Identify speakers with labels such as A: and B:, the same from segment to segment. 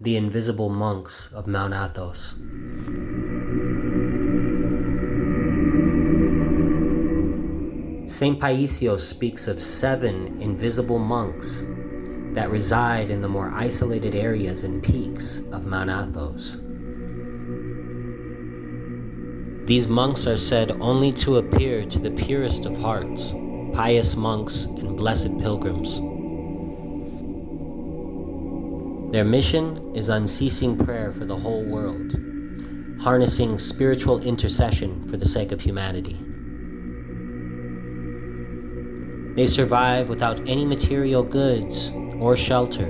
A: The invisible monks of Mount Athos. Saint Paisios speaks of 7 invisible monks that reside in the more isolated areas and peaks of Mount Athos. These monks are said only to appear to the purest of hearts, pious monks and blessed pilgrims. Their mission is unceasing prayer for the whole world, harnessing spiritual intercession for the sake of humanity. They survive without any material goods or shelter,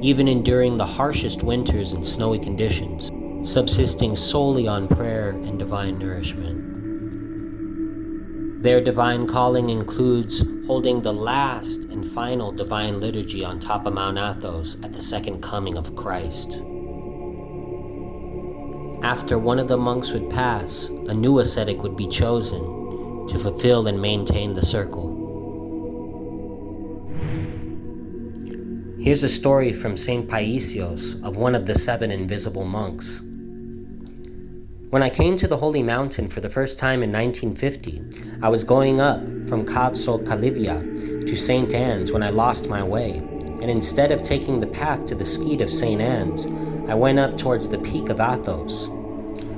A: even enduring the harshest winters and snowy conditions, subsisting solely on prayer and divine nourishment. Their divine calling includes holding the last and final divine liturgy on top of Mount Athos at the second coming of Christ. After one of the monks would pass, a new ascetic would be chosen to fulfill and maintain the circle. Here's a story from Saint Paisios of one of the 7 invisible monks. When I came to the Holy Mountain for the first time in 1950, I was going up from Cap Sol Calivia to St. Anne's when I lost my way, and instead of taking the path to the skeet of St. Anne's, I went up towards the peak of Athos.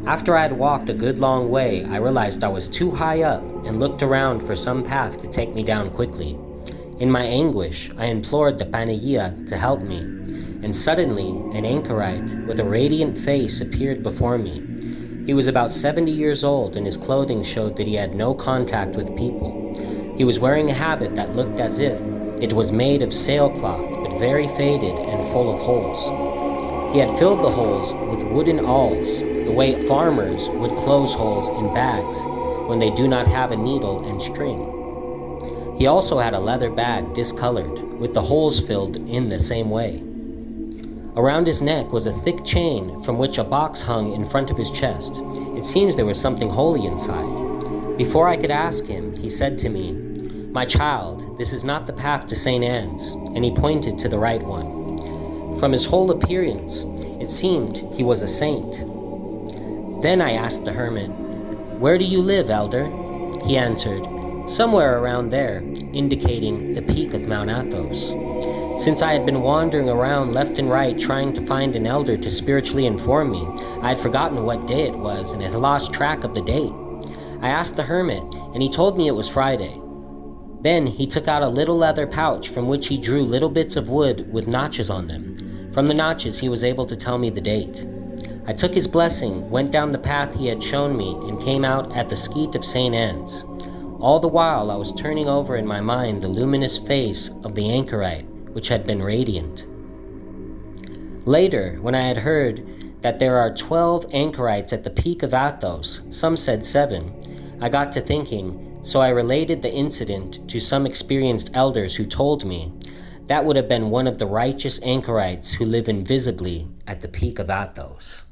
A: After I had walked a good long way, I realized I was too high up and looked around for some path to take me down quickly. In my anguish, I implored the Panagia to help me, and suddenly an anchorite with a radiant face appeared before me. He was about 70 years old, and his clothing showed that he had no contact with people. He was wearing a habit that looked as if it was made of sailcloth, but very faded and full of holes. He had filled the holes with wooden awls, the way farmers would close holes in bags when they do not have a needle and string. He also had a leather bag discolored, with the holes filled in the same way. Around his neck was a thick chain from which a box hung in front of his chest. It seems there was something holy inside. Before I could ask him, he said to me, "My child, this is not the path to St. Anne's," and he pointed to the right one. From his whole appearance, it seemed he was a saint. Then I asked the hermit, "Where do you live, elder?" He answered, "Somewhere around there," indicating the peak of Mount Athos. Since I had been wandering around left and right trying to find an elder to spiritually inform me, I had forgotten what day it was and had lost track of the date. I asked the hermit, and he told me it was Friday. Then he took out a little leather pouch from which he drew little bits of wood with notches on them. From the notches, he was able to tell me the date. I took his blessing, went down the path he had shown me, and came out at the skeet of St. Anne's. All the while, I was turning over in my mind the luminous face of the anchorite, which had been radiant. Later, when I had heard that there are 12 anchorites at the peak of Athos, some said 7, I got to thinking, so I related the incident to some experienced elders who told me that would have been one of the righteous anchorites who live invisibly at the peak of Athos.